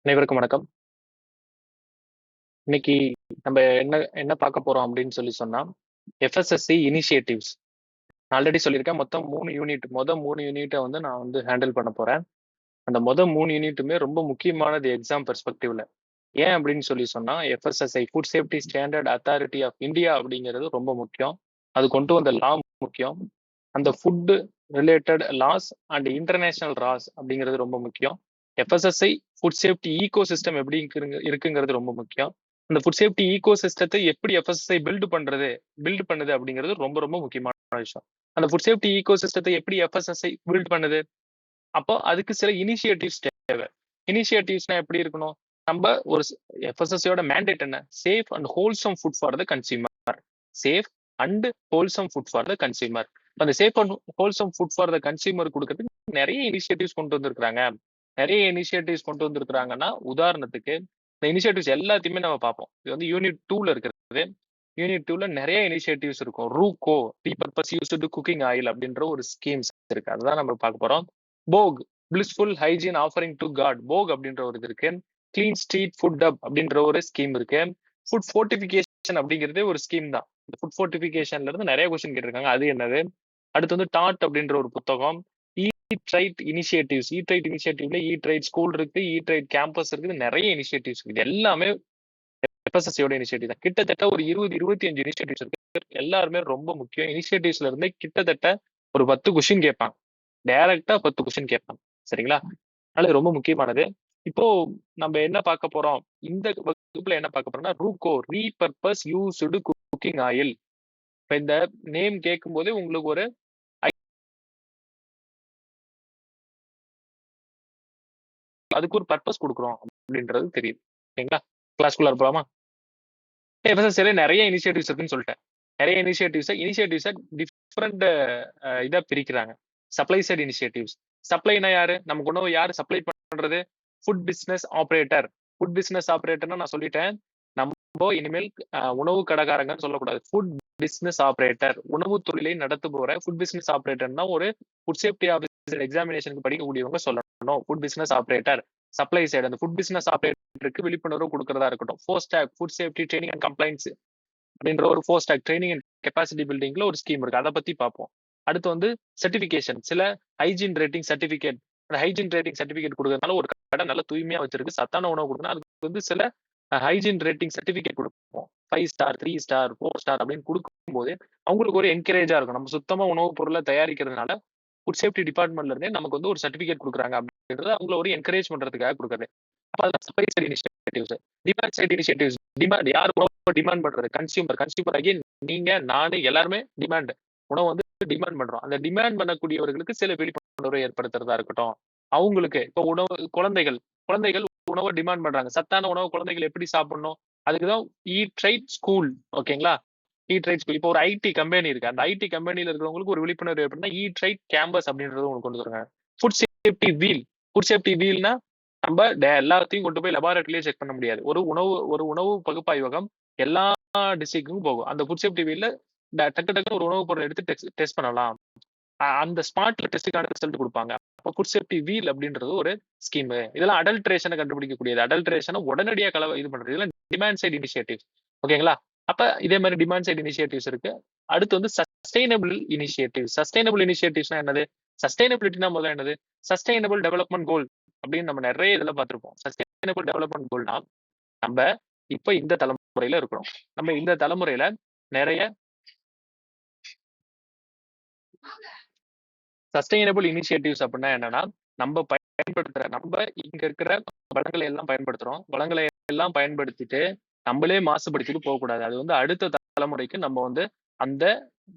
அனைவருக்கும் வணக்கம். இன்னைக்கு நம்ம என்ன என்ன பார்க்க போறோம் அப்படின்னு சொன்னா எஃப்எஸ்எஸ்சி இனிஷியேட்டிவ்ஸ். நான் ஆல்ரெடி சொல்லியிருக்கேன். மொத்தம் 3 யூனிட். மொதல் 3 யூனிட்டை வந்து நான் வந்து ஹேண்டில் பண்ண போறேன். அந்த மொதல் 3 யூனிட்டுமே ரொம்ப முக்கியமானது எக்ஸாம் பெர்ஸ்பெக்டிவ்ல. ஏன் அப்படின்னு சொன்னா FSSI food safety standard authority of India அப்படிங்கிறது ரொம்ப முக்கியம். அது கொண்டு வந்த லா முக்கியம். அந்த food related laws and international laws அப்படிங்கிறது ரொம்ப முக்கியம். FSSI food safety ecosystem எப்படி இருக்குங்கிறது ரொம்ப முக்கியம். அந்த ஃபுட் சேஃப்டி ஈகோ சிஸ்டத்தை எப்படி எஃப்எஸ்எஸ்ஐ பில்ட் பண்ணுது அப்படிங்கிறது ரொம்ப ரொம்ப முக்கியமான விஷயம். அந்த ஃபுட் சேஃப்டி ஈகோ சிஸ்டத்தை எப்படி எஃப்எஸ்எஸ்ஐ பில்ட் பண்ணுது? அப்போ அதுக்கு சில இனிஷியேட்டிவ்ஸ் தேவை. இனிஷியேட்டிவ்ஸ்னா எப்படி இருக்கணும்? நம்ம ஒரு எஃப்எஸ்எஸ்சியோட மேண்டேட் என்ன? Safe and wholesome food for the consumer. Safe and wholesome food for the consumer. அந்த safe and wholesome food for the consumer கொடுக்கறதுக்கு நிறைய இனிஷியேட்டிவ்ஸ் கொண்டு வந்திருக்காங்க. நிறைய இனிஷியேட்டிவ்ஸ் கொண்டு வந்திருக்காங்கன்னா, உதாரணத்துக்கு இந்த இனிஷியேட்டிவ்ஸ் எல்லாத்தையுமே நம்ம பார்ப்போம். இது வந்து யூனிட் 2ல இருக்கிறது. யூனிட் 2ல நிறைய இனிஷியேட்டிவ்ஸ் இருக்கும். RUCO, repurpose used cooking oil அப்படின்ற ஒரு ஸ்கீம்ஸ் இருக்கு. அதுதான் நம்ம பார்க்க போறோம். BHOG, blissful hygiene offering to God, BHOG அப்படின்ற ஒரு இது இருக்கு. கிளீன் ஸ்ட்ரீட் ஃபுட் அப் அப்படின்ற ஒரு ஸ்கீம் இருக்கு. ஃபுட் ஃபோர்டிஃபிகேஷன் அப்படிங்கிறதே ஒரு ஸ்கீம் தான். இந்த ஃபுட் ஃபோர்டிஃபிகேஷன்ல இருந்து நிறைய கொஸ்டின் கேட்டிருக்காங்க. அது என்னது? அடுத்து வந்து டாட் அப்படின்ற ஒரு புத்தகம். Eat right initiatives. Eat right இனிஷியேட்டிவ்ல ஈட் ரைட் ஸ்கூல் இருக்கு, ஈட் ரைட் கேம்பஸ் இருக்குது, நிறைய இனிஷியேட்டிவ்ஸ் இருக்குது. எல்லாமே எஃப்எஸ்எஸ்சியோட இனிஷியேட்டிவ் தான். கிட்டத்தட்ட ஒரு 20-25 இனிஷியேட்டிவ்ஸ் இருக்கு. எல்லாருமே ரொம்ப முக்கியம். இனிஷியேட்டிவ்ஸ்ல இருந்தே கிட்டத்தட்ட ஒரு 10 கொஸ்டின் கேட்பாங்க. டைரக்டா 10 கொஸ்டின் கேட்பாங்க. சரிங்களா? அதனால இது ரொம்ப முக்கியமானது. இப்போ நம்ம என்ன பார்க்க போறோம்? இந்த வகுப்புல என்ன பார்க்க போறோம்னா, ரூகோ, ரீபர்பஸ் யூஸ்டு குக்கிங் ஆயில். இப்ப இந்த நேம் கேட்கும் போதே உங்களுக்கு ஒரு அதுக்கு ஒரு பர்பஸ் கொடுக்குறோம் அப்படின்றது தெரியுது. சரிங்களா? கிளாஸ்க்குள்ள போலாமா? எஃப்எஸ்எஸ்சில நிறைய இனிஷியேட்டிவ்ஸ் இருக்குன்னு சொல்லிட்டேன். நிறைய இனிஷியேட்டிவ்ஸை டிஃப்ரெண்ட் இதா பிரிக்கிறாங்க. Supply side initiatives. சப்ளைனா யாரு? நமக்கு உணவு யாரு சப்ளை பண்றது? Food business operator. Food business ஆபரேட்டர்னா நான் சொல்லிட்டேன். நம்ம இனிமேல் உணவு கடைக்காரங்கன்னு சொல்லக்கூடாது. ஃபுட் பிசினஸ் ஆபரேட்டர், உணவு தொழிலை நடத்துபவரை ஃபுட் பிசினஸ் ஆபரேட்டர்னா ஒரு ஃபுட் சேஃப்டி ஆஃபீஸர் எக்ஸாமினேஷனுக்கு படிக்கக்கூடியவங்க சொல்லணும். Food business operator. Supply side அந்த ஃபுட் பிசினஸ் ஆபரேட்டருக்கு விழிப்புணர்வு கொடுக்கறதா இருக்கட்டும். FoSTaC, food safety training and complaints அப்படின்ற ஒரு ஃபோஸ்டாக் ட்ரைனிங் அண்ட் கெப்பாசிட்டி பில்டிங்ல ஒரு ஸ்கீம் இருக்கு. அதை பத்தி பார்ப்போம். அடுத்து வந்து சர்டிபிகேஷன். சில ஹைஜீன் ரேட்டிங் சர்டிபிகேட். அந்த ஹைஜீன் ரேட்டிங் சர்டிபிகேட் கொடுக்கறதுனால ஒரு கடை நல்லா தூய்மையா வச்சிருக்கு, சத்தான உணவு கொடுக்கணும். அதுக்கு வந்து சில ஹைஜீன் ரேட்டிங் சர்டிபிகேட் கொடுப்போம். 5 ஸ்டார், 3 ஸ்டார், 4 ஸ்டார் அப்படின்னு கொடுக்கும்போது அவங்களுக்கு ஒரு என்கரேஜா இருக்கும். நம்ம சுத்தமா உணவுப் பொருளை தயாரிக்கிறதுனால ஃபுட் சேஃப்டி டிபார்ட்மெண்ட்ல இருந்தே நமக்கு வந்து ஒரு சர்டிபிகேட் கொடுக்குறாங்க அப்படின்றது அவங்கள ஒரு என்கரேஜ் பண்றதுக்காக கொடுக்குறது. அப்ப அது supply side initiatives. Demand side initiatives. Demand யார் உணவு டிமாண்ட் பண்றது? கன்சியூமர். கன்சியூமர் அகைன் நீங்க, நானு, எல்லாருமே டிமாண்ட். உணவு வந்து டிமாண்ட் பண்றோம். அந்த டிமாண்ட் பண்ணக்கூடியவர்களுக்கு சில விழிப்புணர்வை ஏற்படுத்துறதா இருக்கட்டும். அவங்களுக்கு இப்போ உணவு குழந்தைகள் குழந்தைகள் உணவை டிமாண்ட் பண்றாங்க. சத்தான உணவு குழந்தைகள் எப்படி சாப்பிடணும்? அதுக்குதான் ஈட் ரைட் ஸ்கூல். ஓகேங்களா? Eat right school. இப்போ ஒரு ஐடி கம்பெனி இருக்கு. அந்த ஐடி கம்பெனில இருக்கிறவங்களுக்கு ஒரு விழிப்புணர்வு ஏற்படுத்தினா ஈட் ரைட் கேம்பஸ் அப்படின்றது உங்களுக்கு கொண்டு வருவாங்க. Food safety wheel. Food safety வீல்னா நம்ம எல்லாத்தையும் கொண்டு போய் லெபார்டரியிலேயே செக் பண்ண முடியாது. ஒரு உணவு பகுப்பாய்வகம் எல்லா டிஸ்ட்ரிக்ட்டுக்கும் போகும். அந்த ஃபுட் சேஃப்டி வீல்ல டக்கு டக்குன்னு ஒரு உணவுப் பொருளை எடுத்து டெஸ்ட் பண்ணலாம். அந்த ஸ்பாட்ல டெஸ்ட்டுக்கான ரிசல்ட் கொடுப்பாங்க. அப்போ ஃபுட் சேஃப்டி வீல் அப்படின்றது ஒரு ஸ்கீம். இதெல்லாம் அடல்ட்ரேஷனை கண்டுபிடிக்கக்கூடியது. அடல்ட்ரேஷனை உடனடியா இது பண்றது. இதெல்லாம் டிமாண்ட் சைடு இனிஷியேட்டிவ். ஓகேங்களா? அப்ப இதே மாதிரி டிமாண்ட் சைடு இனிஷியேட்டிவ்ஸ் இருக்கு. அடுத்து வந்து சஸ்டைனபிள் இனிஷியேட்டிவ். சஸ்டைனபிள் இனிஷியேட்டிவ்ஸ்னா என்னது? சஸ்டைனபிலிட்டினா முதல்ல என்னது? சஸ்டைனபிள் டெவலப்மெண்ட் கோல் அப்படின்னு நம்ம நிறைய இதுல பார்த்திருப்போம். சஸ்டைனபிள் டெவலப்மெண்ட் கோல்னா நம்ம இப்ப இந்த தலைமுறையில இருக்கிறோம். நம்ம இந்த தலைமுறையில நிறைய சஸ்டைனபிள் இனிஷியேட்டிவ்ஸ் அப்படின்னா என்னன்னா, நம்ம இங்க இருக்கிற வளங்களை எல்லாம் பயன்படுத்துறோம். வளங்களை எல்லாம் பயன்படுத்திட்டு நம்மளே மாசுபடுத்திட்டு போகக்கூடாது. அது வந்து அடுத்த தலைமுறைக்கு நம்ம வந்து அந்த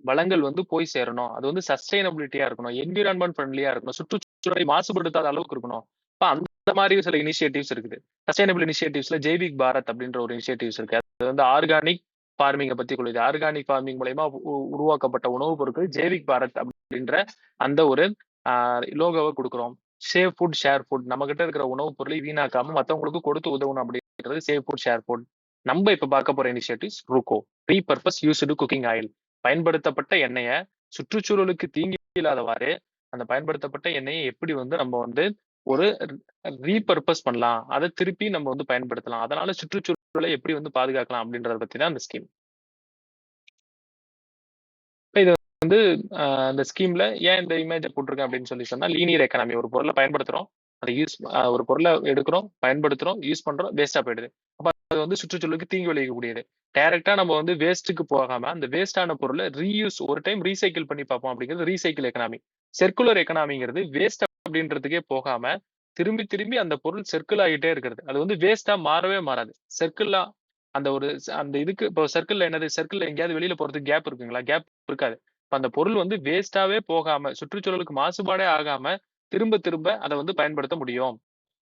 வளங்கள் வந்து போய் சேரணும். அது வந்து சஸ்டைனபிலிட்டியா இருக்கணும். என்விரான்மெண்ட் ஃப்ரெண்ட்லியா இருக்கணும். சுற்றுச்சூழலை மாசுபடுத்தாத அளவுக்கு இருக்கணும். அப்ப அந்த மாதிரி சில இனிஷியேட்டிவ்ஸ் இருக்குது. சஸ்டைனபிள் இனிஷியேட்டிவ்ஸ்ல ஜெய்விக் பாரத் அப்படின்ற ஒரு இனிஷியேட்டிவ்ஸ் இருக்கு. அது வந்து ஆர்கானிக் ஃபார்மிங்கை பத்தி கொள்ளுது. ஆர்கானிக் ஃபார்மிங் மூலயமா உருவாக்கப்பட்ட உணவுப் பொருட்கள் ஜெய்விக் பாரத் அப்படின்ற அந்த ஒரு லோகோவை கொடுக்குறோம். Save food share food. நம்ம கிட்ட இருக்கிற உணவுப் பொருளை வீணாக்காம மத்தவங்களுக்கு கொடுத்து உதவணும் அப்படின்றது சேவ் ஃபுட் ஷேர் ஃபுட். நம்ம இப்ப பார்க்க போற initiatives RUCO, repurpose used cooking oil. பயன்படுத்தப்பட்ட எண்ணெயை சுற்றுச்சூழலுக்கு தீங்கு இல்லாதவாறு அந்த பயன்படுத்தப்பட்ட எண்ணெயை எப்படி வந்து நம்ம வந்து ஒரு ரீபர்பஸ் பண்ணலாம். அதை திருப்பி நம்ம வந்து பயன்படுத்தலாம். அதனால சுற்றுச்சூழலை எப்படி வந்து பாதுகாக்கலாம் அப்படின்றத பத்தி தான் அந்த ஸ்கீம். இது வந்து அந்த ஸ்கீம்ல ஏன் இந்த இமேஜ போட்டிருக்கேன் அப்படின்னு சொல்லி சொன்னா, லீனியர் எக்கானமி. ஒரு பொருள பயன்படுத்துறோம். அத ஒரு பொருள எடுக்கிறோம், பயன்படுத்துறோம், யூஸ் பண்றோம், வேஸ்ட்டா போயிடுது. அப்ப அது வந்து சுற்றுச்சூழலுக்கு தீங்கு விளைவிக்கக்கூடியது. டைரக்ட்டா நம்ம வந்து வேஸ்ட்டுக்கு போகாம, அந்த வேஸ்ட்டான பொருள ஒரு டைம் ரீசைக்கிள் பண்ணி பார்ப்போம் அப்படிங்கிறது ரீசைக்கிள் எக்கானமி. சர்க்குலர் எக்கானமிங்கிறது வேஸ்ட் அப்படின்றதுக்கே போகாம, திரும்பி திரும்பி அந்த பொருள் சர்க்கிள் ஆகிட்டே இருக்கிறது. அது வந்து வேஸ்ட்டா மாறவே மாறாது. சர்க்கிளா அந்த ஒரு அந்த இதுக்கு இப்போ சர்க்கிள்ல என்னது? சர்க்கிள்ல எங்கேயாவது வெளியில போறதுக்கு கேப் இருக்குங்களா? கேப் இருக்காது. இப்ப அந்த பொருள் வந்து வேஸ்ட்டாவே போகாம, சுற்றுச்சூழலுக்கு மாசுபாடே ஆகாம, திரும்ப திரும்ப அத வந்து பயன்படுத்த முடியும்.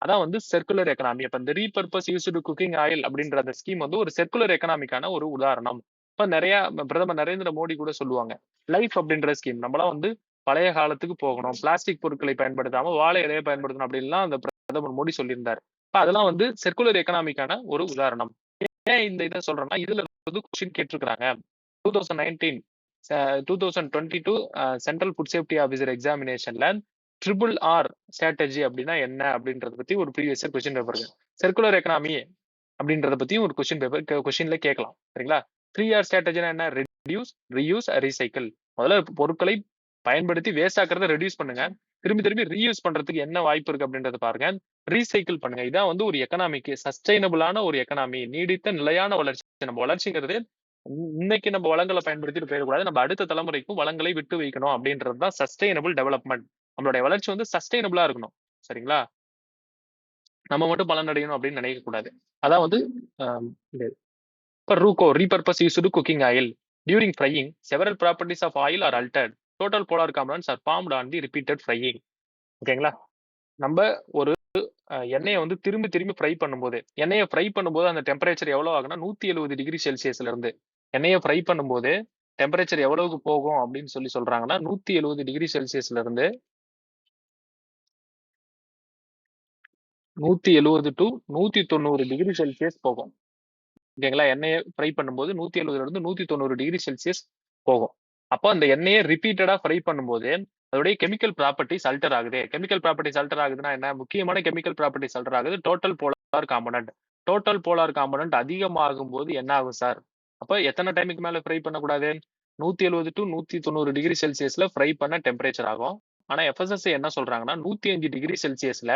அதான் வந்து சர்க்குலர் எக்கனாமி. அப்ப இந்த ரீபர்பஸ் யூஸ்டு குக்கிங் ஆயில் அப்படின்ற அந்த ஸ்கீம் வந்து ஒரு சர்க்குலர் எக்கனாமிக்கான ஒரு உதாரணம். இப்ப நெறைய பிரதமர் நரேந்திர மோடி கூட சொல்லுவாங்க. லைஃப் அப்படின்ற ஸ்கீம். நம்மலாம் வந்து பழைய காலத்துக்கு போகணும். பிளாஸ்டிக் பொருட்களை பயன்படுத்தாம வாழை இலைய பயன்படுத்தணும் அப்படின்லாம் அந்த பிரதமர் மோடி சொல்லியிருந்தாரு. அப்ப அதெல்லாம் வந்து சர்க்குலர் எக்கனாமிக்கான ஒரு உதாரணம். ஏன் இந்த இத சொல்றேன்னா, இதுல வந்து கொஸ்டின் கேட்டிருக்காங்க. 2019 ச 2022 சென்ட்ரல் ஃபுட் சேஃப்டி ஆஃபீசர் எக்ஸாமினேஷன்ல ட்ரிபிள் ஆர் ஸ்ட்ராட்டஜி அப்படின்னா என்ன அப்படின்றத பத்தி ஒரு ப்ரீவியஸ் இயர் கொஸ்டின் பேப்பர் இருக்கு. சர்க்குலர் எக்கனாமி அப்படின்றத பத்தி ஒரு கொஸ்டின்ல கேட்கலாம். சரிங்களா? 3R ஸ்ட்ராட்டஜினா என்ன? Reduce, reuse, recycle. முதல்ல பொருட்களை பயன்படுத்தி வேஸ்ட் ஆக்குறத ரெட்யூஸ் பண்ணுங்க. திரும்பி திரும்பி ரீயூஸ் பண்றதுக்கு என்ன வாய்ப்பு இருக்கு அப்படின்றத பாருங்க. ரீசைக்கிள் பண்ணுங்க. இதான் வந்து ஒரு எக்கனாமிக்கு சஸ்டைனபிளான ஒரு எக்கனாமி. நீடித்த நிலையான வளர்ச்சி. நம்ம வளர்ச்சிங்கிறது இன்னைக்கு நம்ம வளங்களை பயன்படுத்திட்டு போயிடக்கூடாது. நம்ம அடுத்த தலைமுறைக்கும் வளங்களை விட்டு வைக்கணும் அப்படின்றது தான் சஸ்டைனபிள் டெவலப்மெண்ட். நம்மளுடைய வளர்ச்சி வந்து சஸ்டைனபிளா இருக்கணும். சரிங்களா? நம்ம மட்டும் பலனடையணும் அப்படின்னு நினைக்க கூடாது. அதான் வந்து ஆம், இது. இப்ப RUCO repurpose used cooking oil during frying several properties of oil are altered total polar components are formed on the repeated frying. ஓகேங்களா? நம்ம ஒரு எண்ணெயை வந்து திரும்பி திரும்பி ஃப்ரை பண்ணும்போது எண்ணெயை ஃப்ரை பண்ணும்போது அந்த டெம்பரேச்சர் எவ்வளவு ஆகுனா 170 டிகிரி செல்சியஸ்ல இருந்து எண்ணெயை ஃப்ரை பண்ணும்போது டெம்பரேச்சர் எவ்வளவுக்கு போகும் அப்படின்னு சொல்லி சொல்றாங்கன்னா 170 டிகிரி செல்சியஸ்ல இருந்து 170 டு 190 டிகிரி செல்சியஸ் போகும். ஓகேங்களா? எண்ணெயை ஃப்ரை பண்ணும்போது 170ல இருந்து 190 டிகிரி செல்சியஸ் போகும். அப்போ அந்த எண்ணெயை ரிப்பீட்டடா ஃப்ரை பண்ணும்போது அதோடைய கெமிக்கல் ப்ராப்பர்ட்டிஸ் அல்டர் ஆகுது. கெமிக்கல் ப்ராப்பர்ட்டிஸ் அல்டர் ஆகுதுன்னா என்ன? முக்கியமான கெமிக்கல் ப்ராப்பர்ட்டிஸ் அல்டர் ஆகுது. Total polar component. Total polar component அதிகமாகும் போது என்ன ஆகும் சார்? அப்ப எத்தனை டைமுக்கு மேல ஃப்ரை பண்ணக்கூடாது? 170 டு 190 டிகிரி செல்சியஸ்ல ஃப்ரை பண்ண டெம்பரேச்சர் ஆகும். ஆனா எஃப்எஸ்எஸ்ஐ என்ன சொல்றாங்கன்னா 105 டிகிரி செல்சியஸ்ல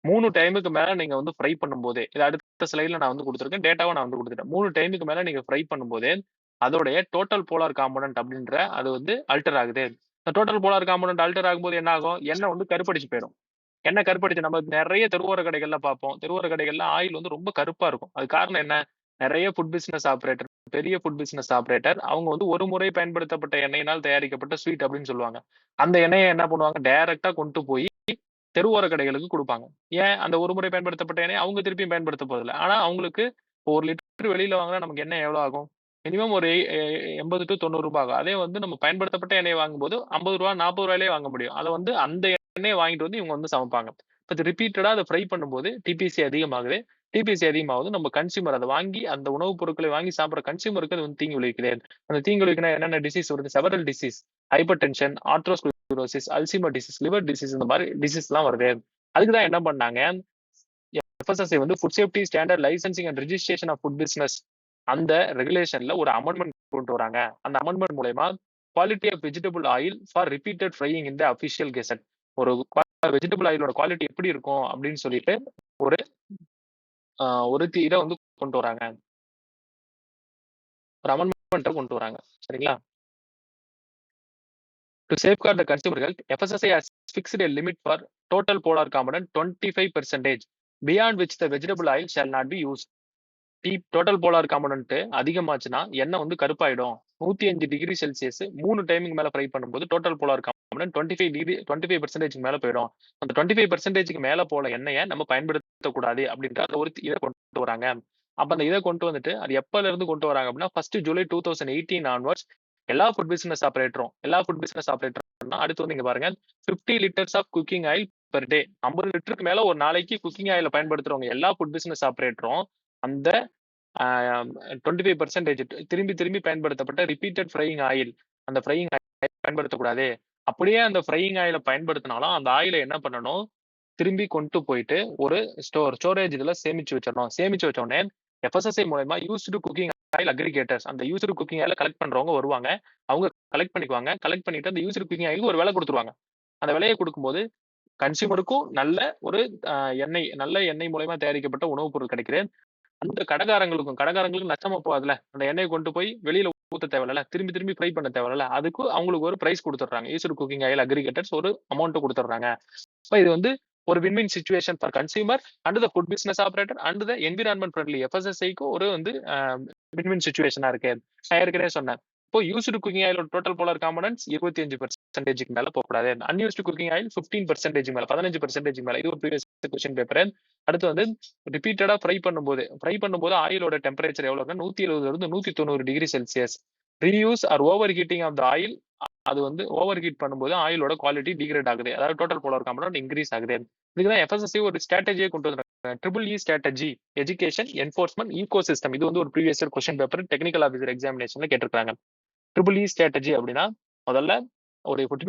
3 டைமுக்கு மேல நீங்க வந்து ஃப்ரை பண்ணும்போது இது அடுத்த ஸ்லைட்ல நான் வந்து கொடுத்துருக்கேன். டேட்டாவை நான் வந்து கொடுத்துட்டேன். 3 டைமுக்கு மேல நீங்க ஃப்ரை பண்ணும்போது அதோடைய டோட்டல் போலார் காம்பனன்ட் அப்படின்ற அது வந்து அல்டர் ஆகுது. இந்த டோட்டல் போலார் காம்பனன்ட் அல்டர் ஆகும்போது என்ன ஆகும்? எண்ணெய் வந்து கருப்படிச்சு போயிடும். எண்ணெய் கருப்படிச்சு நம்ம நிறைய தெருவோர கடைகள்ல பார்ப்போம். தெருவோர கடைகள்ல ஆயில் வந்து ரொம்ப கருப்பா இருக்கும். அது காரணம் என்ன? நிறைய ஃபுட் பிசினஸ் ஆபரேட்டர் பெரிய ஃபுட் பிசினஸ் ஆபரேட்டர் அவங்க வந்து ஒரு முறை பயன்படுத்தப்பட்ட எண்ணெயினால் தயாரிக்கப்பட்ட ஸ்வீட் அப்படின்னு சொல்லுவாங்க. அந்த எண்ணெயை என்ன பண்ணுவாங்க? டைரக்டா கொண்டு போய் தெருவோர கடைகளுக்கு குடுப்பாங்க. ஏன்? அந்த ஒரு முறை பயன்படுத்தப்பட்ட எண்ணெய அவங்க திருப்பியும் பயன்படுத்த போறதில்ல. ஆனா அவங்களுக்கு 1 லிட்டர் வெளியில வாங்குனா நமக்கு எண்ணெய் எவ்வளோ ஆகும்? மினிமம் ஒரு 80 டூ 90 ஆகும். அதே வந்து நம்ம பயன்படுத்தப்பட்ட எண்ணெய வாங்கும்போது ரூ. 50 ரூ. 40 வாங்க முடியும். அத வந்து அந்த எண்ணெய வாங்கிட்டு வந்து இவங்க வந்து சமைப்பாங்க. இப்ப இது ரிப்பீட்டடா அத ஃப்ரை பண்ணும்போது டிபிசி அதிகமாகுது. டிபிசி அதிகமாகுது. நம்ம கன்சியூமர் அத வாங்கி அந்த உணவுப் பொருட்களை வாங்கி சாப்பிடுற கன்சியூமருக்கு அது வந்து தீங்கு விளைவிக்குது. அந்த தீங்கு விளைவிக்குன்னா என்னென்ன டிசீஸ் வருது? Several disease, hypertension, atherosclerosis, Alzheimer disease, liver disease இந்த மாதிரி டிசீஸ்லாம் வருது. அதுக்கு தான் என்ன பண்ணாங்க? எஃப்எஸ்எஸ்ஐ வந்து food safety standard licensing and registration of food business அந்த ரெகுலேஷன்ல ஒரு அமெண்ட்மெண்ட் கொண்டு வராங்க. அந்த அமெண்ட்மெண்ட் மூலயமா quality of vegetable oil for repeated frying in the official gazette ஒரு வெஜிடபிள் ஆயிலோட குவாலிட்டி எப்படி இருக்கும் அப்படின்னு சொல்லிட்டு ஒரு ஒரு இதை வந்து கொண்டு வராங்க. ஒரு அமெண்ட்மெண்ட் கொண்டு வராங்க. சரிங்களா? To safeguard the consumer health, FSSAI has fixed a limit for total polar component 25%, beyond which the vegetable oil shall not be used. Total polar component அதிகமாச்சுன்னா எண்ணெய் வந்து கருப்பாயிடும். 105 டிகிரி செல்சியஸ் 3 டைமுக்கு மேல ஃப்ரை பண்ணும்போது டோட்டல் போலார் காம்பனன்ட் 25% மேல போயிடும். அந்த 25% மேல போல எண்ணெயை நம்ம பயன்படுத்தக்கூடாது அப்படின்ற அந்த ஒரு இதை கொண்டு வராங்க. அப்ப அந்த இதை கொண்டு வந்துட்டு அது எப்பல இருந்து கொண்டு வராங்க அப்படின்னா 1 ஜூலை 2018 ஆன்வர்ட்ஸ் எல்லா ஃபுட் பிசினஸ் ஆபரேட்டர்னா அடுத்து வந்து இங்க பாருங்க 50 litres of cooking oil per day 50 லிட்டருக்கு மேல ஒரு நாளைக்கு குக்கிங் ஆயில பயன்படுத்துறவங்க எல்லா ஃபுட் பிசினஸ் ஆபரேட்டரும் அந்த 25% திரும்பி திரும்பி பயன்படுத்தப்பட்ட ரிப்பீட்டட் ஃப்ரையிங் ஆயில் அந்த ஃப்ரையிங் ஆயில் பயன்படுத்தக்கூடாது. அப்படியே அந்த ஃப்ரையிங் ஆயில பயன்படுத்தினாலும் அந்த ஆயில என்ன பண்ணணும்? திரும்பி கொண்டு போயிட்டு ஒரு ஸ்டோரேஜ் இதுல சேமிச்சு வச்சிடணும். சேமிச்சு வச்ச உடனே எஃப்எஸ்எஸ்ஐ மூலமா யூஸ்டு குக்கிங் ஆயில் அக்ரிகேட்டர்ஸ், அந்த யூஸ்டு குக்கிங் ஆயில கலெக்ட் பண்றவங்க வருவாங்க. அவங்க கலெக்ட் பண்ணிக்குவாங்க. கலெக்ட் பண்ணிட்டு அந்த யூஸ்டு குக்கிங் ஆயிலுக்கு ஒரு விலை கொடுத்துருவாங்க. அந்த விலையை கொடுக்கும்போது கன்சியூமருக்கும் நல்ல ஒரு நல்ல எண்ணெய் மூலமா தயாரிக்கப்பட்ட உணவுப் பொருள் கிடைக்குது. அந்த கடைக்காரங்களுக்கு நஷ்டமா போகாதுல. அந்த எண்ணெயை கொண்டு போய் வெளியில ஊத்த தேவையில்ல. திரும்பி திரும்பி ஃப்ரை பண்ண தேவையில்ல. அதுக்கு அவங்களுக்கு ஒரு பிரைஸ் கொடுத்துடுறாங்க. யூஸ்டு குக்கிங் ஆயில் அக்ரிகேட்டர்ஸ் ஒரு அமௌண்ட் கொடுத்துடுறாங்க. இது வந்து ஒரு win win situation for consumer and the food business operator and the environment friendly எஃப்எஸ்எஸ்ஐக்கு ஒரு வந்து வின்-வின் சிச்சுவேஷனா இருக்கு. நான் ஏற்கனவே சொன்னேன். இப்போ யூஸ்டு குக்கிங் ஆயிலோட டோட்டல் போலார் காம்பனன்ட்ஸ் 25% மேல போகக்கூடாது. அன்யூஸ்டு குக்கிங் ஆயில் 15% மேல 15% மேல. இது ஒரு ப்ரீவியஸ் கொஸ்டின் பேப்பர். அடுத்து வந்து ரிப்பீட்டடா ஃப்ரை பண்ணும்போது ஆயிலோட டெம்பரேச்சர் எவ்வளவு இருக்குன்னா 170 இருந்து 190 degree Celsius. Reuse or over heating of the oil, அது வந்து ஓவர் ஹீட் பண்ணும்போது ஆயிலோட குவாலிட்டி டிகிரேட் ஆகுது. அதாவது டோட்டல் போலார் காம்பனன்ட் இன்க்ரீஸ் ஆகுது. இதுதான் எஃப்எஸ்எஸ்சி ஒரு ஸ்ட்ராட்டஜியை கொண்டு வந்தாங்க. Triple E strategy, education, enforcement, ecosystem. இது வந்து ஒரு previous year question paper technical officer எக்ஸாமினேஷன்ல கேட்டிருக்காங்க. ட்ரிபிள் இ ஸ்ட்ராட்டஜி அப்படின்னா முதல்ல ஒரு ஃபுட்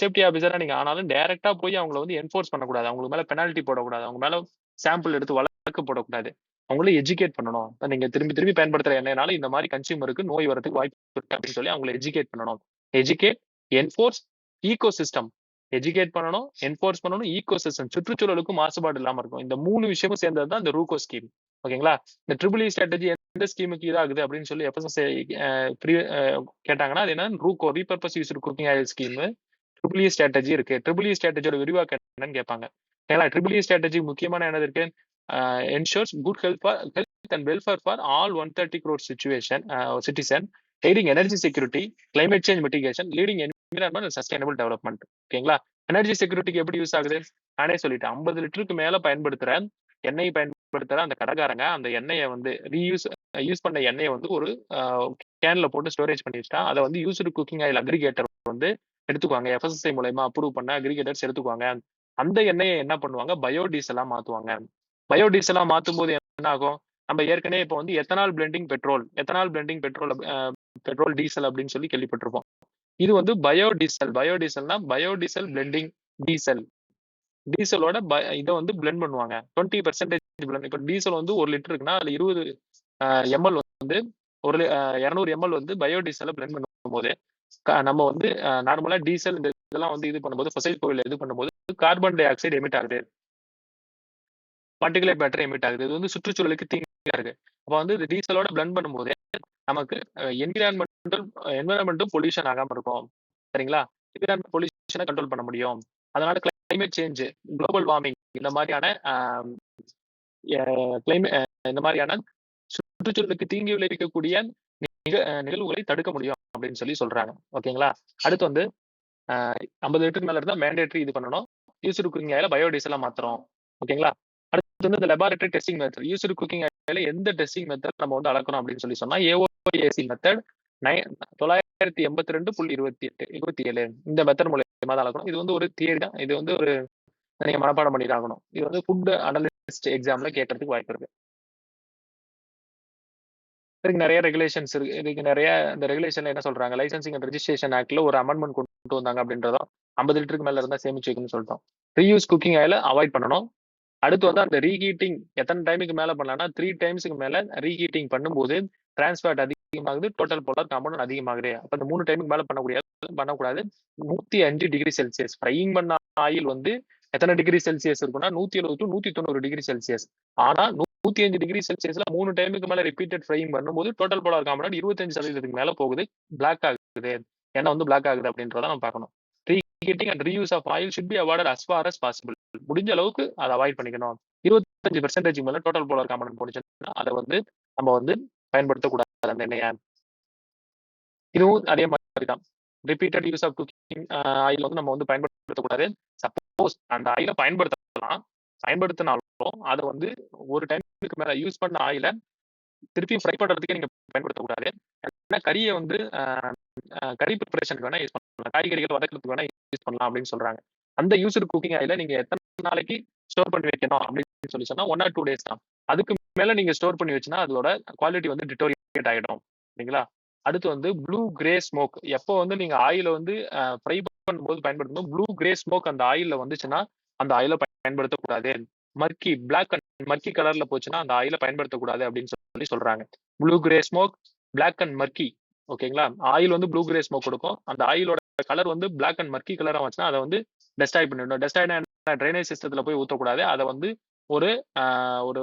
சேஃப்டி ஆஃபீஸரா நீங்க ஆனாலும் டைரக்டா போய் அவங்கள வந்து என்ஃபோர்ஸ் பண்ணக்கூடாது. அவங்களுக்கு மேல பெனால்ட்டி போடக்கூடாது. அவங்க மேல சாம்பிள் எடுத்து வழக்கு போடக்கூடாது. அவங்கள எஜுகேட் பண்ணணும். நீங்க திரும்பி திரும்பி பயன்படுத்துற எண்ணெய்னால இந்த மாதிரி கன்சியூமருக்கு நோய் வரதுக்கு வாய்ப்பு இருக்கு அப்படின்னு சொல்லி அவங்களை எஜுகேட் பண்ணணும். Educate, enforce, ecosystem. Educate பண்ணணும், என்ஃபோர்ஸ் பண்ணணும், ஈகோ சிஸ்டம். சுற்றுச்சூழலுக்கு மாசுபாடு இல்லாம இருக்கும். இந்த 3 விஷயமும் சேர்ந்தது தான் இந்த ரூகோ ஸ்கீம். ஓகேங்களா? இந்த ட்ரிபிள் இ ஸ்ட்ராட்டஜி எந்த ஸ்கீமுக்கு இதாகுது அப்படின்னு சொல்லி எஃப்எஸ்எஸ்ஐ கேட்டாங்கன்னா அது என்ன, RUCO repurpose used cooking oil scheme, triple E strategy இருக்கு. ட்ரிபிள் இ ஸ்ட்ராட்டஜியோட விரிவாக்கம் என்னன்னு கேட்பாங்க. ஏன்னா ட்ரிபிள் இ ஸ்ட்ராட்டஜி முக்கியமான என்னது இருக்கு, ensures good health and welfare for all 130 crore citizen, aiding energy security, climate change mitigation, leading environment and sustainable development. ஓகேங்களா? எனர்ஜி செக்யூரிட்டிக்கு எப்படி யூஸ் ஆகுது? நானே சொல்லிட்டேன். 50 லிட்டருக்கு மேல எண்ணெய் பயன்படுத்துற அந்த கடைக்காரங்க அந்த எண்ணெயை வந்து யூஸ் பண்ண எண்ணெயை வந்து ஒரு கேன்ல போட்டு ஸ்டோரேஜ் பண்ணி வச்சுட்டா அதை வந்து யூஸ்டு குக்கிங் ஆயில் அக்ரிகேட்டர் வந்து எடுத்துக்குவாங்க. எஃப்எஸ்எஸ்ஐ மூலமா அப்ரூவ் பண்ண அக்ரிகேட்டர்ஸ் எடுத்துக்குவாங்க. அந்த எண்ணெயை என்ன பண்ணுவாங்க, பயோடீசலா மாத்துவாங்க. பயோடீசலா மாத்தும் போது என்ன ஆகும், நம்ம ஏற்கனவே இப்போ வந்து எத்தனால் பிளெண்டிங் பெட்ரோல் டீசல் அப்படின்னு சொல்லி கேள்விப்பட்டிருப்போம். இது வந்து பயோடீசல்னா பயோடீசல் பிளெண்டிங் டீசல். டீசலோட இதை வந்து பிளெண்ட் பண்ணுவாங்க. 20% பிளெண்ட். இப்போ டீசல் வந்து 1 லிட்டர் இருக்குன்னா அதுல 20 எம்எல் வந்து 200 எம்எல் வந்து பயோடீசலை பிளெண்ட் பண்ணும்போது நம்ம வந்து நார்மலா டீசல் இதெல்லாம் வந்து இது பண்ணும்போது ஃபசைல் கோயில் இது பண்ணும்போது கார்பன் டை ஆக்சைடு எமிட் ஆகுது, பார்ட்டிகுலேட் மேட்டர் எமிட் ஆகுது. இது வந்து சுற்றுச்சூழலுக்கு தீங்கா இருக்கு. அப்போ வந்து இது டீசலோட பிளெண்ட் பண்ணும்போது நமக்கு என்விரான்மெண்ட்டும் பொல்யூஷன் ஆகாம இருக்கும். சரிங்களா? என்விரான்மெண்ட் பொல்யூஷனை கண்ட்ரோல் பண்ண முடியும். அதனால கிளைமேட் சேஞ்ச், குளோபல் வார்மிங் இந்த மாதிரியான சுற்றுச்சூழலுக்கு தீங்கு விளைவிக்கக்கூடிய நிகழ்வுகளை தடுக்க முடியும் அப்படின்னு சொல்லி சொல்றாங்க. ஓகேங்களா? அடுத்து வந்து 50 லிட்டருக்கு மேல இருந்தா மேண்டேட்டரி இது பண்ணணும். யூஸ்டு குக்கிங் ஆயில பயோடீசலா மாத்துறோம். ஓகேங்களா? அடுத்து வந்து இந்த laboratory testing method. Used cooking ஆயில எந்த டெஸ்டிங் மெத்தட் நம்ம வந்து அளக்கணும் அப்படின்னு சொல்லி சொன்னா ஏஓஏசி மெத்தட் 982.27 இந்த மெத்தட் மூலமா தான் அளக்கணும். இது வந்து ஒரு தியரி தான். இது வந்து ஒரு நீங்க மனப்பாடம் பண்ணிட்டாகணும். இது வந்து ஃபுட் அனலிஸ்ட் எக்ஸாம்ல கேட்கறதுக்கு வாய்ப்பு இருக்கு. இதுக்கு நிறைய ரெகுலேஷன்ஸ் இருக்கு. இதுக்கு நிறைய இந்த ரெகுலேஷன்ல என்ன சொல்றாங்க, லைசன்சிங் அண்ட் ரெஜிஸ்ட்ரேஷன் ஆக்ட்ல ஒரு அமெண்ட்மெண்ட் கொண்டு வந்தாங்க அப்படின்றதும் 50 லிட்டருக்கு மேல இருந்தா சேமிச்சு வைக்கணும்னு சொல்லிட்டோம். ரீயூஸ் குக்கிங் ஆயில அவாய்ட் பண்ணணும். அடுத்து வந்து அந்த ரீஹீட்டிங் எத்தனை டைமுக்கு மேல பண்ணலாம்னா 3 டைம்ஸ்க்கு மேல ரீஹீட்டிங் பண்ணும்போது டிரான்ஸ்ஃபேட் அதிகமாகுது, டோட்டல் போலார் காம்பனன்ட் அதிகமாகுது. அப்ப அந்த 3 டைமுக்கு மேல பண்ணக்கூடாது. 105 டிகிரி செல்சியஸ் ஃப்ரையிங் பண்ண ஆயில் வந்து எத்தனை டிகிரி செல்சியஸ் இருக்குன்னா 170 to 190 டிகிரி செல்சியஸ். ஆனா 105 டிகிரி செல்சியஸ்ல 3 டைமுக்கு மேல ரிப்பீட்டட் ஃப்ரையிங் பண்ணும்போது டோட்டல் போலார் காம்பனன்ட் 25% மேல போகுது, பிளாக் ஆகுது. எண்ணெய் வந்து பிளாக் ஆகுது அப்படின்றத நம்ம பார்க்கணும். Reheating and reuse of oil should be avoided as far as possible. முடிஞ்ச அளவுக்கு அதை அவாய்ட் பண்ணிக்கணும். 25% மேல டோட்டல் போலார் காம்பனன்ட் போடுச்சுன்னா அதை வந்து நம்ம வந்து பயன்படுத்தக்கூடாது அந்த எண்ணெயை. இதுவும் அதே மாதிரி தான். Repeated use of cooking oil வந்து நம்ம வந்து பயன்படுத்தக்கூடாது. சப்போஸ் அந்த ஆயிலை பயன்படுத்தினாலும் அதை வந்து ஒரு டைமுக்கு மேல யூஸ் பண்ண ஆயில திருப்பி ஃப்ரை பண்றதுக்கே நீங்க பயன்படுத்தக்கூடாது. ஏன்னா கறியை வந்து கறி ப்ரிப்பரேஷனுக்கு வேணா யூஸ் பண்ணலாம், காய்கறிகள் வதக்கிறதுக்கு வேணா யூஸ் பண்ணலாம் அப்படின்னு சொல்றாங்க. அந்த யூஸ்டு குக்கிங் ஆயில நீங்க எத்தனை நாளைக்கு ஸ்டோர் பண்ணி வைக்கணும் அப்படின்னு சொல்லி சொன்னா 1 or 2 days தான். அதுக்கு மேல நீங்க ஸ்டோர் பண்ணி வச்சுன்னா அதோட குவாலிட்டி வந்து டிட்டோரியேட் ஆகிடும். சரிங்களா? அடுத்து வந்து ப்ளூ கிரே ஸ்மோக். எப்போ வந்து நீங்க ஆயில வந்து ஃப்ரை பண்ணும்போது பயன்படுத்தணும், ப்ளூ கிரே ஸ்மோக் அந்த ஆயில்ல வந்துச்சுன்னா அந்த ஆயில பயன்படுத்தக்கூடாது. மர்க்கி கலர்ல போச்சுன்னா அந்த ஆயில பயன்படுத்தக்கூடாது அப்படின்னு சொல்லி சொல்றாங்க. Blue grey smoke, black and murky. ஓகேங்களா? ஆயில் வந்து ப்ளூ கிரே ஸ்மோக் கொடுக்கும். அந்த ஆயிலோட கலர் வந்து பிளாக் அண்ட் மர்க்கி கலரா வந்துச்சுன்னா அதை வந்து டெஸ்டாய் பண்ணிடணும். டெஸ்டாய்னா ட்ரைனேஜ் சிஸ்டத்துல போய் ஊற்றக்கூடாது. அதை வந்து ஒரு ஒரு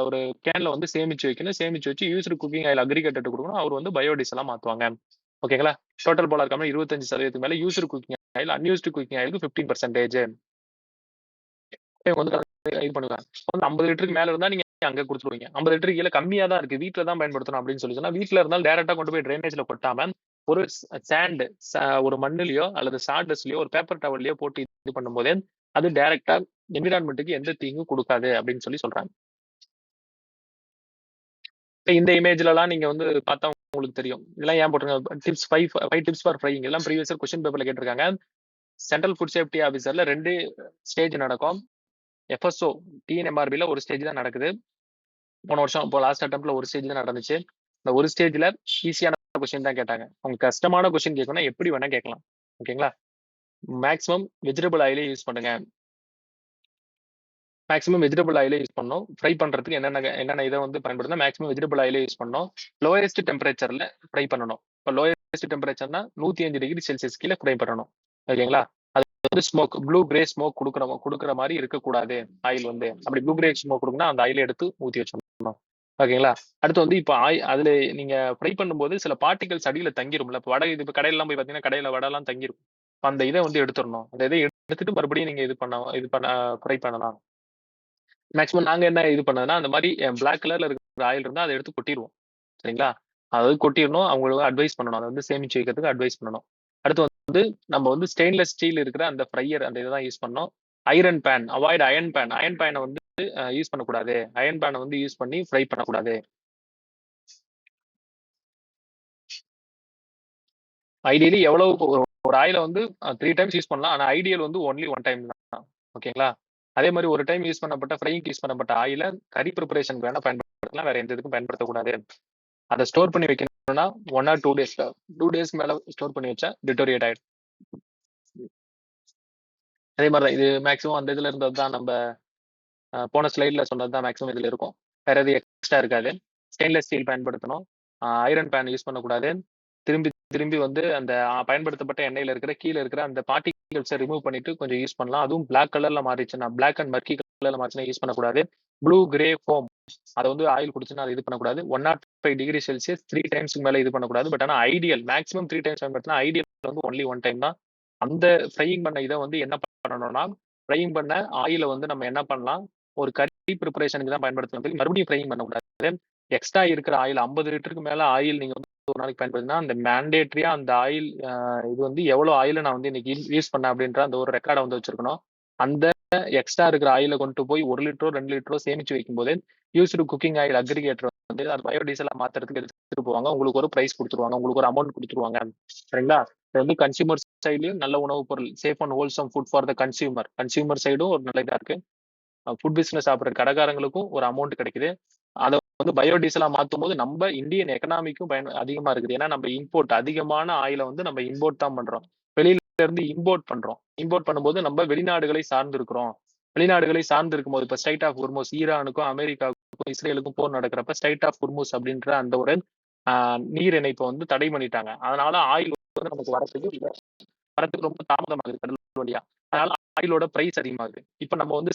ஒரு கேன்ல வந்து சேமிச்சு வைக்கணும். சேமிச்சு வச்சு யூஸ்டு குக்கிங் ஆயில் அக்ரிகேட்டர் கொடுக்கணும். அவர் வந்து பயோடீசலா மாத்துவாங்க. ஓகேங்களா? டோட்டல் போலார் கம்பெனி 25% மேல used cooking oil, unused cooking ஆயிலுக்கு 15%. வந்து இது பண்ணுவாங்க. வந்து 50 லிட்டருக்கு மேல இருந்தா நீங்க அங்க கொடுத்துருவீங்க. 50 லிட்டருக்கு கீழே கம்மியா தான் இருக்கு. வீட்டுல தான் பயன்படுத்தணும் அப்படின்னு சொல்லி சொன்னா, வீட்டுல இருந்தாலும் டைரக்டா கொண்டு போய் ட்ரைனேஜ்ல கொட்டாம ஒரு சாண்ட், ஒரு மண்ணுலயோ அல்லது சாண்டஸ்லயோ ஒரு பேப்பர் டவல்லயோ போட்டு இது பண்ணும்போதே அது டைரக்டா என்விரான்மெண்ட்டுக்கு எந்த தீங்கும் கொடுக்காது அப்படின்னு சொல்லி சொல்றாங்க. இந்த இமேஜ்ல எல்லாம் நீங்க வந்து பார்த்தா உங்களுக்கு தெரியும். இதெல்லாம் ஏன் போட்டிருக்காங்க? டிப்ஸ் 5 டிப்ஸ் ஃபார் ஃப்ரையிங் எல்லாம் ப்ரீவியஸ் இயர் क्वेश्चन பேப்பர்ல கேட்டிருக்காங்க. சென்ட்ரல் ஃபுட் சேஃப்டி ஆபீசர்ல 2 ஸ்டேஜ் நடக்கும். எஃப்எஸ்ஓ டிஎன்எம்ஆர்பில ஒரு ஸ்டேஜ் தான் நடக்குது. போன வருஷம் இப்போ லாஸ்ட் அட்டம்ப்ட்ல ஒரு ஸ்டேஜ் தான் நடந்துச்சு. இந்த ஒரு ஸ்டேஜ்ல ஈஸியான கொஸ்டின் தான் கேட்டாங்க. உங்களுக்கு கஷ்டமான கொஸ்டின் கேட்கணும் எப்படி வேணா கேட்கலாம். ஓகேங்களா? மேக்ஸிமம் வெஜிடபிள் ஆயிலே யூஸ் பண்ணுங்க. மேக்ஸிமம் வெஜிடபிள் ஆயிலே யூஸ் பண்ணணும். ஃப்ரை பண்றதுக்கு என்னென்ன இதை வந்து பயன்படுத்தணும்? மேக்ஸிமம் வெஜிடபிள் ஆயிலே யூஸ் பண்ணணும். லோயஸ்ட் டெம்பரேச்சர்ல ஃப்ரை பண்ணணும். இப்போ லோயஸ்ட் டெம்பரேச்சர்னா 105 டிகிரி செல்சியஸ் கீழே ஃப்ரை பண்ணணும். ஓகேங்களா? அது வந்து ஸ்மோக் ப்ளூ கிரே ஸ்மோக் கொடுக்குற மாதிரி இருக்கக்கூடாது. ஆயில் வந்து அப்படி ப்ளூ கிரே ஸ்மோக் கொடுக்கணும், அந்த ஆயிலை எடுத்து ஊற்றி வச்சிடணும். ஓகேங்களா? அடுத்து வந்து இப்போ அதுல நீங்க ஃப்ரை பண்ணும்போது சில பார்ட்டிகல்ஸ் அடியில தங்கிரும்ல. இப்போ வடை இது கடையிலாம் போய் பார்த்தீங்கன்னா கடையில வடை எல்லாம் தங்கிருக்கும். அந்த இதை வந்து எடுத்துடணும். அந்த இதை எடுத்துட்டு மறுபடியும் நீங்க இது பண்ண ஃப்ரை பண்ணலாம். மேக்ஸிமம் நாங்க என்ன இது பண்ணதுன்னா, அந்த மாதிரி பிளாக் கலர்ல இருக்கிற ஆயில் இருந்தா அதை எடுத்து கொட்டிடுவோம். சரிங்களா? அதாவது கொட்டிடணும். அவங்களுக்கு அட்வைஸ் பண்ணணும். அதை வந்து சேமிச்சு வைக்கிறதுக்கு அட்வைஸ் பண்ணணும். அடுத்து வந்து நம்ம வந்து ஸ்டெயின்லெஸ் ஸ்டீல் இருக்கிற அந்த ஃப்ரையர் அந்த இதை தான் யூஸ் பண்ணோம். Iron pan, avoid iron pan. Iron பேனை வந்து யூஸ் பண்ணக்கூடாது. அயன் பேனை வந்து யூஸ் பண்ணி ஃப்ரை பண்ணக்கூடாது. ஐடியலி எவ்வளவு ஒரு ஆயில வந்து 3 டைம்ஸ் யூஸ் பண்ணலாம். ஆனா ஐடியல் வந்து ஒன்லி 1 டைம் தான். ஓகேங்களா? அதே மாதிரி ஒரு டைம் யூஸ் பண்ணப்பட்ட ஃப்ரைக்கு யூஸ் பண்ணப்பட்ட ஆயில கறி ப்ரிப்பரேஷனுக்கு வேணா பயன்படுத்தலாம். வேற எந்த இதுக்கும் பயன்படுத்தக்கூடாது. அதை ஸ்டோர் பண்ணி வைக்கணும்னா 1 or 2 டேஸ் 2 டேஸ் மேல ஸ்டோர் பண்ணி வச்சா டிட்டோரியேட் ஆயிடும். அதே மாதிரி தான் இது மேக்ஸிமம் அந்த இதுல இருந்தது தான் நம்ம போன ஸ்லைட்ல சொன்னது தான் மேக்ஸிமம் இதுல இருக்கும். வேற எது எக்ஸ்ட்ரா இருக்காது. ஸ்டெயின்லெஸ் ஸ்டீல் பயன்படுத்தணும். ஐரன் பேன் யூஸ் பண்ணக்கூடாது. திரும்பி திரும்பி வந்து அந்த பயன்படுத்தப்பட்ட எண்ணெயில இருக்கிற கீழே இருக்கிற அந்த பார்ட்டிகல்ஸை ரிமூவ் பண்ணிட்டு கொஞ்சம் யூஸ் பண்ணலாம். அதுவும் பிளாக் கலர்ல மாறிச்சுன்னா, பிளாக் அண்ட் மர்க்கி கலர்ல மாறிச்சுன்னா யூஸ் பண்ணக்கூடாது. ப்ளூ கிரே ஃபோம் அதை வந்து ஆயில் குடிச்சுன்னா அதை இது பண்ணக்கூடாது. 105 டிகிரி செல்சியஸ் 3 டைம்ஸ்க்கு மேல இது பண்ணக்கூடாது. பட் ஆனா ஐடியல் மேக்ஸிமம் 3 டைம்ஸ் பயன்படுத்தினா ஐடியல் வந்து ஒன்லி 1 டைம் தான். அந்த ஃப்ரையிங் பண்ண இதை வந்து என்ன பண்ணணும்னா, ஃப்ரையிங் பண்ண ஆயில வந்து நம்ம என்ன பண்ணலாம், ஒரு கறி ப்ரிப்பரேஷனுக்கு தான் பயன்படுத்தணும். மறுபடியும் ஃப்ரையிங் பண்ணக்கூடாது. எக்ஸ்ட்ரா இருக்கிற ஆயில் 50 லிட்டருக்கு மேல ஆயில் நீங்க வந்து ஒரு நாளைக்கு பயன்படுத்தினா அந்த மேண்டேட்டரியா அந்த ஆயில் இது வந்து எவ்வளவு ஆயில நான் வந்து இன்னைக்கு யூஸ் பண்ணேன் அப்படின்ற அந்த ஒரு ரெக்கார்டை வந்து வச்சிருக்கணும். அந்த எக்ஸ்ட்ரா இருக்கிற ஆயில கொண்டு போய் 1 லிட்டரோ 2 லிட்டரோ சேமிச்சு வைக்கும் போது யூஸ்டு குக்கிங் ஆயில் அக்ரிகேட்டர் வந்து அது பயோடீசலா மாத்துறதுக்கு எடுத்துட்டு போவாங்க. உங்களுக்கு ஒரு பிரைஸ் கொடுத்துருவாங்க, உங்களுக்கு ஒரு அமௌண்ட் கொடுத்துருவாங்க. சரிங்களா? இது வந்து கன்சியூமர் சைட்லயும் நல்ல உணவுப் பொருள், safe and wholesome food for the consumer சைடும் ஒரு நல்ல இதா இருக்கு. ஃபுட் பிசினஸ் சாப்பிட்ற கடைக்காரங்களுக்கும் ஒரு அமௌண்ட் கிடைக்குது. அதை வந்து பயோடீசலா மாத்தும் போது நம்ம இந்தியன் எக்கனாமிக்கும் அதிகமா இருக்குது. ஏன்னா நம்ம இம்போர்ட் அதிகமான ஆயில வந்து நம்ம இம்போர்ட் தான் பண்றோம். வெளியில இருந்து இம்போர்ட் பண்றோம். இம்போர்ட் பண்ணும்போது நம்ம வெளிநாடுகளை சார்ந்து இருக்கிறோம். வெளிநாடுகளை சார்ந்து இருக்கும்போது இப்ப ஸ்ட்ரைட் ஆஃப் ஹோர்மோஸ் ஈரானுக்கும் அமெரிக்காவுக்கும் இஸ்ரேலுக்கும் போர் நடக்கிறப்ப ஸ்ட்ரைட் ஆஃப் ஹோர்மோஸ் அப்படின்ற அந்த ஒரு நீர் இணைப்பை வந்து தடை பண்ணிட்டாங்க. அதனால ஆயில் வந்து நமக்கு வரத்துக்கு ரொம்ப தாமதமாகுது கடல் வழியா. அதனால ஆயிலோட பிரைஸ் அதிகமாகுது. இப்ப நம்ம வந்து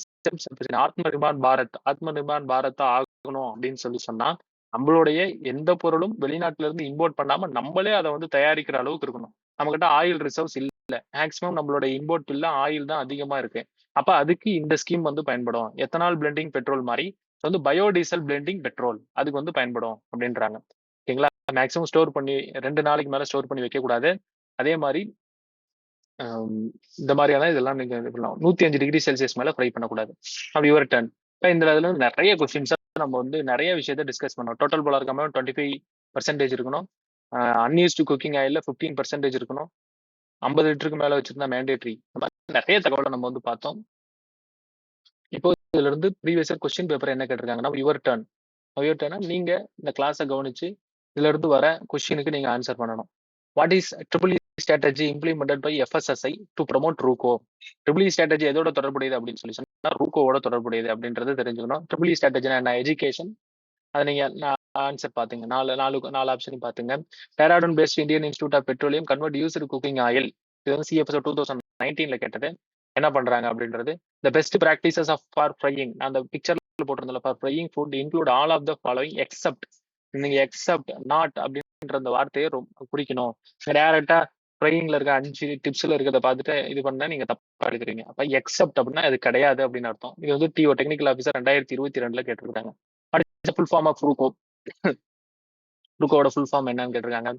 ஆத்ம நிர்பான் பாரத் ஆகணும் அப்படின்னு சொல்லி சொன்னா நம்மளுடைய எந்த பொருளும் வெளிநாட்டுல இருந்து இம்போர்ட் பண்ணாம நம்மளே அதை வந்து தயாரிக்கிற அளவுக்கு இருக்கணும். நம்ம கிட்ட ஆயில் ரிசர்வ்ஸ் இல்ல. மேக்சிமம் நம்மளோட இம்போர்ட் இல்ல ஆயில் தான் அதிகமா இருக்கு. அப்ப அதுக்கு இந்த ஸ்கீம் வந்து பயன்படும். எத்தனால் பிளெண்டிங் பெட்ரோல் மாதிரி வந்து பயோடீசல் பிளெண்டிங் பெட்ரோல் அதுக்கு வந்து பயன்படும் அப்படின்றாங்க. ஓகேங்களா? மேக்சிமம் ஸ்டோர் பண்ணி 2 நாளைக்கு மேல ஸ்டோர் பண்ணி வைக்க கூடாது. அதே மாதிரி இந்த மாதிரியான இதெல்லாம் நீங்க இது பண்ணலாம். 105 டிகிரி செல்சியஸ் மேல ஃப்ரை பண்ணக்கூடாது. அப்படி ஒரு டர்ன். இந்த இதுல நிறைய கொஸ்டின்ஸ் நம்ம வந்து நிறைய விஷயத்த டிஸ்கஸ் பண்ணோம். டோட்டல் போலார் கம்பெனி 25% இருக்கணும். அன்யூஸ்டு குக்கிங் ஆயில்ல 15% இருக்கணும். 50 லிட்டருக்கு மேல வச்சிருந்தா மேண்டேட்ரி. இந்த மாதிரி நிறைய தகவலை நம்ம வந்து பார்த்தோம். இப்போ இதுல இருந்து ப்ரீவியஸ் இயர் கொஸ்டின் பேப்பர் என்ன கேட்டிருக்காங்கன்னா யுவர் டர்ன் நீங்க இந்த கிளாஸை கவனிச்சு இதுல இருந்து வர கொஸ்டினுக்கு நீங்க ஆன்சர் பண்ணணும். What is triple strategy implemented by FSSAI to promote RUCO. Triple strategy எதோட தொடர்புடையது அப்படின்னு சொல்லி சொன்னா ரூகோவோட தொடர்புடையது அப்படின்றது தெரிஞ்சுக்கணும். ட்ரிபிள் ஸ்ட்ராட்டஜினா என்ன? எஜுகேஷன். அதை நீங்க ஆன்சர் பாத்துங்க. நாலு ஆப்ஷன் பாத்துங்க. Dehradun based Indian Institute of Petroleum convert used cooking oil. இது வந்து சிஎஃப்எஸ் 2019 கேட்டது. என்ன பண்றாங்க அப்படின்றது. The best practices of for frying. அந்த பிக்சர்ல போட்டிருந்தல for frying food include all of the following except. நீங்க எக்ஸப்ட் நாட் அப்படின்ற அந்த வார்த்தையை ரொம்ப குறிக்கணும். டேரக்டா ஃப்ரையிங்ல இருக்க 5 டிப்ஸ்ல இருக்கிறத பார்த்துட்டு இது பண்ணா நீங்க தப்பா எடுக்கிறீங்க. அப்ப எக்ஸப்ட் அப்படின்னா அது கிடையாது அப்படின்னு அர்த்தம். இது வந்து டிஓ டெக்னிக்கல் ஆஃபீஸர் 2022 கேட்டிருக்காங்க. Full form of RUCO. ரூகோவோட ஃபுல் ஃபார்ம் என்னன்னு கேட்டிருக்காங்க.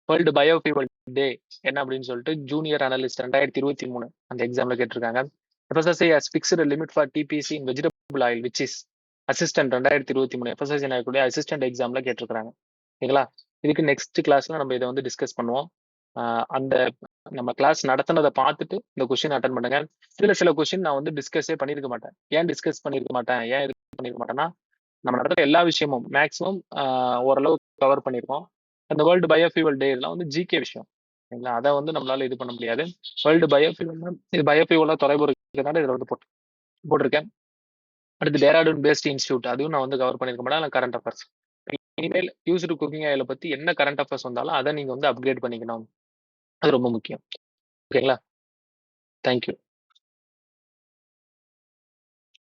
வேர்ல்டு பயோஃபியூவல் டே என்ன அப்படின்னு சொல்லிட்டு ஜூனியர் அனலிஸ்ட் 2023 அந்த எக்ஸாம்ல கேட்டிருக்காங்க. FSSI has fixed limit for DPC in vegetable oil which is assistant 2023 FSSI கூடிய அசிஸ்டன்ட் எக்ஸாம்ல கேட்டிருக்காங்க. ஓகேங்களா? இதுக்கு நெக்ஸ்ட் கிளாஸ்ல நம்ம இதை வந்து டிஸ்கஸ் பண்ணுவோம். அந்த நம்ம கிளாஸ் நடத்தினதை பார்த்துட்டு இந்த கொஸ்டின் அட்டன் பண்ணுங்க. இதுல சில கொஸ்டின் நான் வந்து டிஸ்கஸே பண்ணியிருக்க மாட்டேன். ஏன் டிஸ்கஸ் பண்ணியிருக்க மாட்டேன்? ஏன் இது பண்ணியிருக்க மாட்டேன்னா நம்ம நடத்துற எல்லா விஷயமும் மேக்ஸிமம் ஓரளவு கவர் பண்ணியிருக்கோம். அந்த வேர்ல்டு பயோஃபியூவல் டே எல்லாம் வந்து ஜிகே விஷயம். சரிங்களா? அதை வந்து நம்மளால இது பண்ண முடியாது. வேர்ல்டு பயோஃபியூவல் இது பயோஃபியூவலா தொலைவு இருக்கிறதுனால இதில் வந்து போட்டிருக்கேன். அடுத்து டேராடூன் பேஸ்ட் இன்ஸ்டியூட் அதுவும் நான் வந்து கவர் பண்ணியிருக்க மாட்டேன். Current affairs. இனிமேல் யூஸ்டு குக்கிங் ஆயில பத்தி என்ன கரண்ட் அஃபேர்ஸ் வந்தாலும் அதை நீங்க வந்து அப்கிரேட் பண்ணிக்கணும். அது ரொம்ப முக்கியம். ஓகேங்களா? தேங்க்யூ.